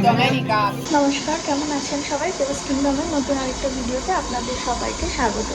domenica। নমস্কার, কেমন আছেন সবাই? দেবস কিংডমের নতুন আরেকটা ভিডিওতে আপনাদের সবাইকে স্বাগত।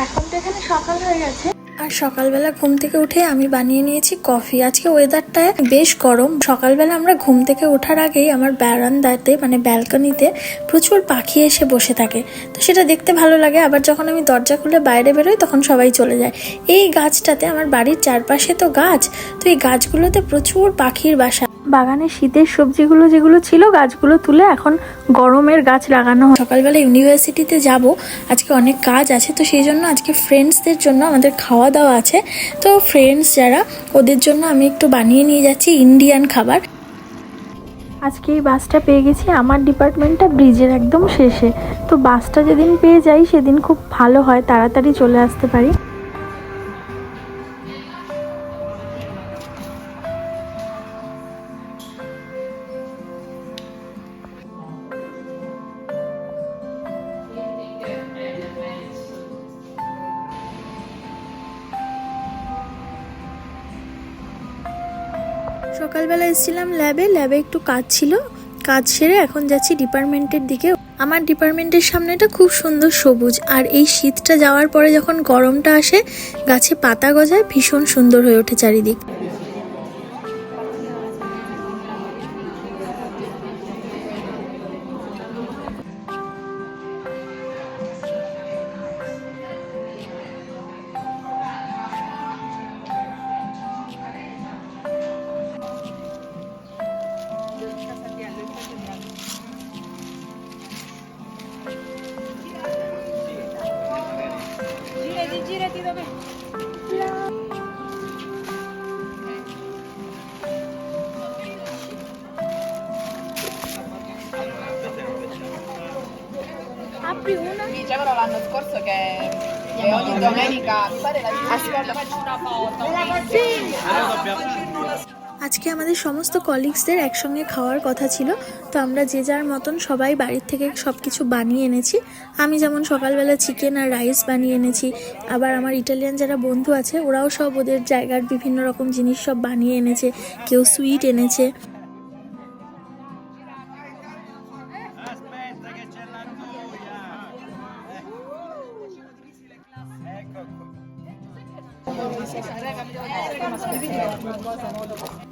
এখন তো এখানে সকাল হয়ে গেছে, আর সকালবেলা ঘুম থেকে উঠে আমি বানিয়ে নিয়েছি কফি। আজকে ওয়েদারটা বেশ গরম। সকালবেলা আমরা ঘুম থেকে ওঠার আগেই আমার বারান্দাতে মানে ব্যালকনিতে প্রচুর পাখি এসে বসে থাকে, তো সেটা দেখতে ভালো লাগে। আবার যখন আমি দরজা খুলে বাইরে বেরোই তখন সবাই চলে যায়। এই গাছটাতে, আমার বাড়ির চারপাশে তো গাছ, তো এই গাছগুলোতে প্রচুর পাখির বাসা। বাগানে শীতের সবজিগুলো যেগুলো ছিল গাছগুলো তুলে এখন গরমের গাছ লাগানো হয়। সকালবেলা ইউনিভার্সিটিতে যাব, আজকে অনেক কাজ আছে, তো সেই জন্য আজকে ফ্রেন্ডসদের জন্য আমাদের খাওয়া দাওয়া আছে। তো ফ্রেন্ডস যারা, ওদের জন্য আমি একটু বানিয়ে নিয়ে যাচ্ছি ইন্ডিয়ান খাবার। আজকে এই বাসটা পেয়ে গেছি, আমার ডিপার্টমেন্টটা ব্রিজের একদম শেষে। তো বাসটা যেদিন পেয়ে যাই সেদিন খুব ভালো হয়, তাড়াতাড়ি চলে আসতে পারি। সকালবেলা এসেছিলাম ল্যাবে একটু কাজ ছিল, কাজ সেরে এখন যাচ্ছি ডিপার্টমেন্টের দিকে। আমার ডিপার্টমেন্টের সামনেটা খুব সুন্দর সবুজ, আর এই শীতটা যাওয়ার পরে যখন গরমটা আসে গাছে পাতা গজায়, ভীষণ সুন্দর হয়ে ওঠে চারিদিক। Girati dove? Apri una. Dicevano l'anno scorso che ogni domenica fare la ascolta, faccio una foto. আজকে আমাদের সমস্ত কলিগসদের একসঙ্গে খাওয়ার কথা ছিল, তো আমরা যে যার মতন সবাই বাড়ির থেকে সব কিছু বানিয়ে এনেছি। আমি যেমন সকালবেলা চিকেন আর রাইস বানিয়ে এনেছি, আবার আমার ইটালিয়ান যারা বন্ধু আছে ওরাও সব ওদের জায়গার বিভিন্ন রকম জিনিস সব বানিয়ে এনেছে, কেউ সুইট এনেছে।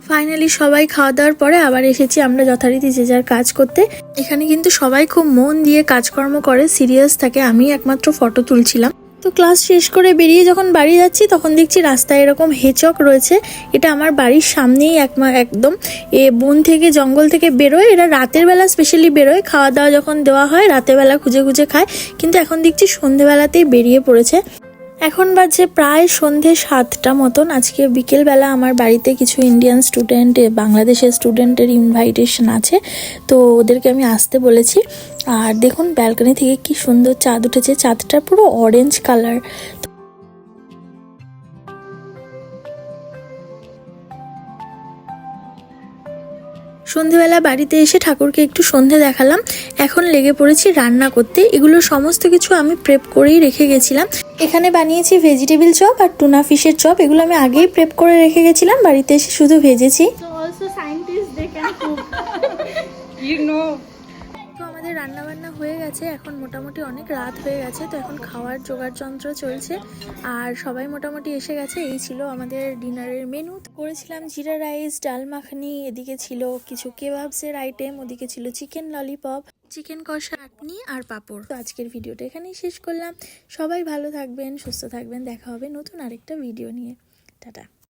ফাইনালি সবাই খাওয়া দাওয়ার পরে আবার এসেছি আমরা যথারীতি যে যার কাজ করতে। এখানে কিন্তু সবাই খুব মন দিয়ে কাজকর্ম করে, সিরিয়াস থাকে, আমি একমাত্র ফটো তুলছিলাম। তো ক্লাস শেষ করে বেরিয়ে যখন বাড়ি যাচ্ছি তখন দেখছি রাস্তায় এরকম হেচক রয়েছে। এটা আমার বাড়ির সামনেই একদম বন থেকে জঙ্গল থেকে বেরোয়, এরা রাতের বেলা স্পেশালি বেরোয়, খাওয়া দাওয়া যখন দেওয়া হয় রাতের বেলা খুঁজে খুঁজে খায়, কিন্তু এখন দেখছি সন্ধেবেলাতেই বেরিয়ে পড়েছে। এখন বাজে প্রায় সন্ধে 7টা মতন। আজকে বিকেলবেলা আমার বাড়িতে কিছু ইন্ডিয়ান স্টুডেন্ট, বাংলাদেশের স্টুডেন্টের ইনভাইটেশন আছে, তো ওদেরকে আমি আসতে বলেছি। আর দেখুন ব্যালকনি থেকে কি সুন্দর চাঁদ উঠেছে, চাঁদটা পুরো অরেঞ্জ কালার। সন্ধেবেলা বাড়িতে এসে ঠাকুরকে একটু সন্ধে দেখালাম, এখন লেগে পড়েছি রান্না করতে। এগুলো সমস্ত কিছু আমি প্রেপ করেই রেখে গেছিলাম। এখানে বানিয়েছি ভেজিটেবিল চপ আর টুনা ফিশের চপ, এগুলো আমি আগেই প্রেপ করে রেখে গেছিলাম, বাড়িতে এসে শুধু ভেজেছি। তো আমাদের রান্না বান্না হয়ে গেছে, এখন মোটামুটি অনেক রাত হয়ে গেছে, তো এখন খাওয়ার জোগাড় যন্ত্র চলছে আর সবাই মোটামুটি এসে গেছে। এই ছিল আমাদের ডিনারের মেনু। করেছিলাম জিরা রাইস, ডাল মাখানি, এদিকে ছিল কিছু কেবাবসের আইটেম, ওদিকে ছিল চিকেন ললিপপ, চিকেন কষা, চাটনি আর পাঁপড়। তো আজকের ভিডিওটা এখানেই শেষ করলাম। সবাই ভালো থাকবেন, সুস্থ থাকবেন, দেখা হবে নতুন আরেকটা ভিডিও নিয়ে। টাটা।